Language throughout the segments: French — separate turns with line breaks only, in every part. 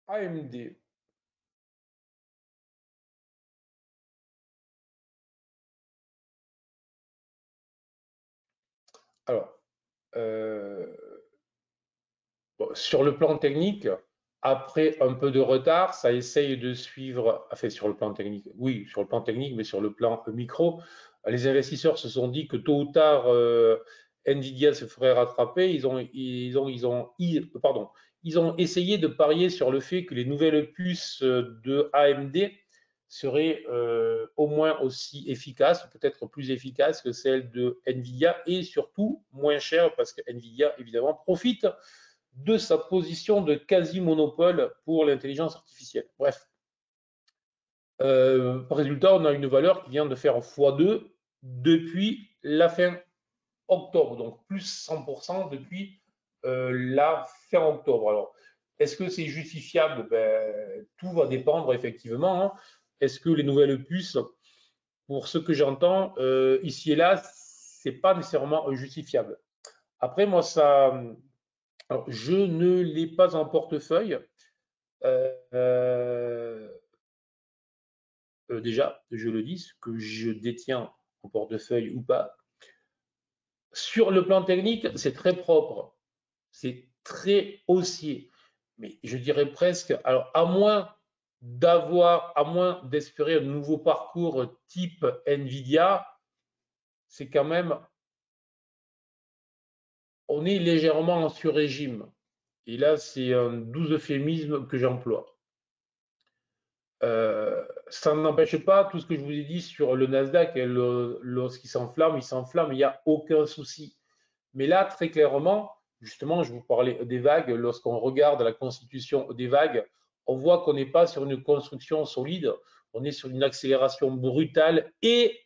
AMD. Alors, bon, sur le plan technique, après un peu de retard, ça essaye de suivre, enfin sur le plan technique, oui, sur le plan technique, mais sur le plan micro, les investisseurs se sont dit que tôt ou tard, Nvidia se ferait rattraper. Ils ont essayé de parier sur le fait que les nouvelles puces de AMD seraient au moins aussi efficaces, peut-être plus efficaces que celles de Nvidia et surtout moins chères parce que Nvidia évidemment profite de sa position de quasi-monopole pour l'intelligence artificielle. Bref, résultat, on a une valeur qui vient de faire x2 depuis la fin octobre, donc plus 100% depuis la fin octobre. Alors, est-ce que c'est justifiable? Tout va dépendre effectivement. Hein. Est-ce que les nouvelles puces, pour ce que j'entends ici et là, c'est pas nécessairement justifiable. Après, moi, ça, alors, je ne l'ai pas en portefeuille. Déjà, je le dis, ce que je détiens en portefeuille ou pas. Sur le plan technique, c'est très propre, c'est très haussier. Mais je dirais presque, alors à moins d'espérer un nouveau parcours type Nvidia, c'est quand même, on est légèrement en sur-régime. Et là, c'est un doux euphémisme que j'emploie. Ça n'empêche pas tout ce que je vous ai dit sur le Nasdaq, lorsqu'il s'enflamme, il n'y a aucun souci. Mais là, très clairement, justement, je vous parlais des vagues, lorsqu'on regarde la constitution des vagues, on voit qu'on n'est pas sur une construction solide, on est sur une accélération brutale et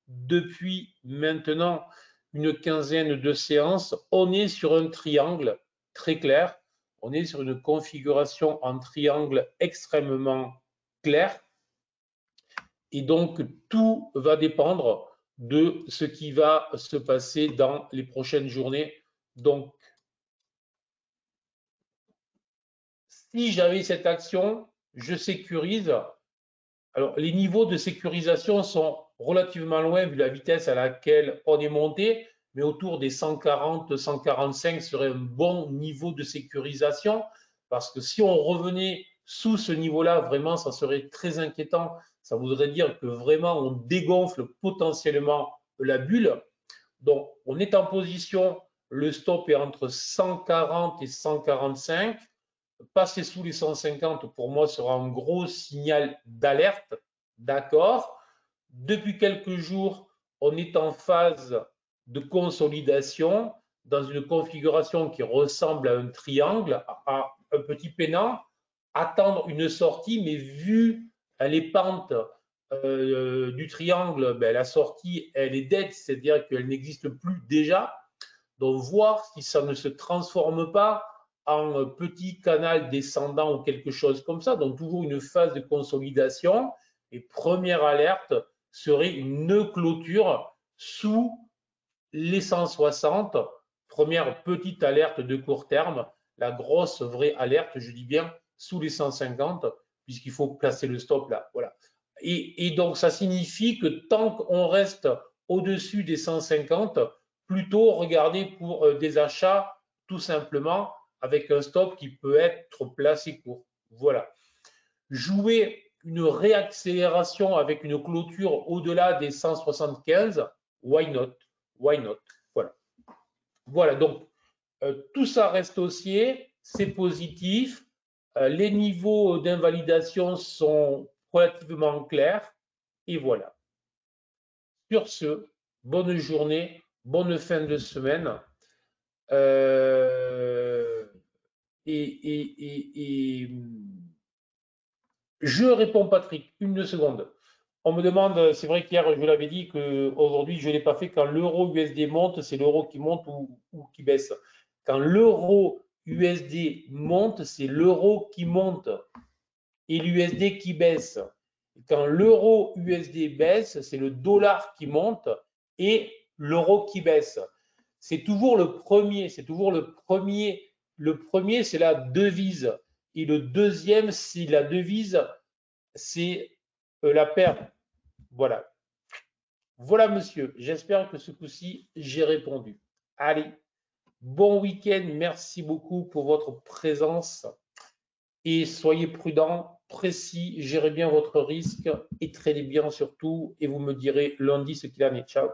depuis maintenant une quinzaine de séances, on est sur un triangle très clair, on est sur une configuration en triangle extrêmement clair et donc tout va dépendre de ce qui va se passer dans les prochaines journées. Donc, si j'avais cette action, je sécurise. Alors, les niveaux de sécurisation sont relativement loin vu la vitesse à laquelle on est monté, mais autour des 140, 145 serait un bon niveau de sécurisation parce que si on revenait sous ce niveau-là, vraiment, ça serait très inquiétant. Ça voudrait dire que vraiment, on dégonfle potentiellement la bulle. Donc, on est en position, le stop est entre 140 et 145. Passer sous les 150, pour moi, sera un gros signal d'alerte. D'accord. Depuis quelques jours, on est en phase de consolidation dans une configuration qui ressemble à un triangle, à un petit pennant. Attendre une sortie, mais vu les pentes du triangle, la sortie, elle est dead, c'est-à-dire qu'elle n'existe plus déjà. Donc, voir si ça ne se transforme pas en petit canal descendant ou quelque chose comme ça. Donc, toujours une phase de consolidation. Et première alerte serait une clôture sous les 160. Première petite alerte de court terme. La grosse vraie alerte, je dis bien, sous les 150, puisqu'il faut placer le stop là. Voilà. Et donc, ça signifie que tant qu'on reste au-dessus des 150, plutôt regarder pour des achats tout simplement avec un stop qui peut être placé court. Voilà. Jouer une réaccélération avec une clôture au-delà des 175, why not? Why not? Voilà. Voilà, donc tout ça reste haussier, c'est positif. Les niveaux d'invalidation sont relativement clairs. Et voilà. Sur ce, bonne journée, bonne fin de semaine. Et je réponds Patrick, une seconde. On me demande, c'est vrai qu'hier je l'avais dit qu'aujourd'hui je ne l'ai pas fait, quand l'euro USD monte, c'est l'euro qui monte ou qui baisse. Quand l'euro USD monte, c'est l'euro qui monte et l'USD qui baisse. Quand l'euro USD baisse, c'est le dollar qui monte et l'euro qui baisse. C'est toujours le premier, c'est toujours le premier. Le premier, c'est la devise. Et le deuxième, si la devise, c'est la paire. Voilà. Voilà, monsieur. J'espère que ce coup-ci, j'ai répondu. Allez, bon week-end. Merci beaucoup pour votre présence. Et soyez prudents, précis, gérez bien votre risque et tradez bien surtout. Et vous me direz lundi ce qu'il en est. Ciao.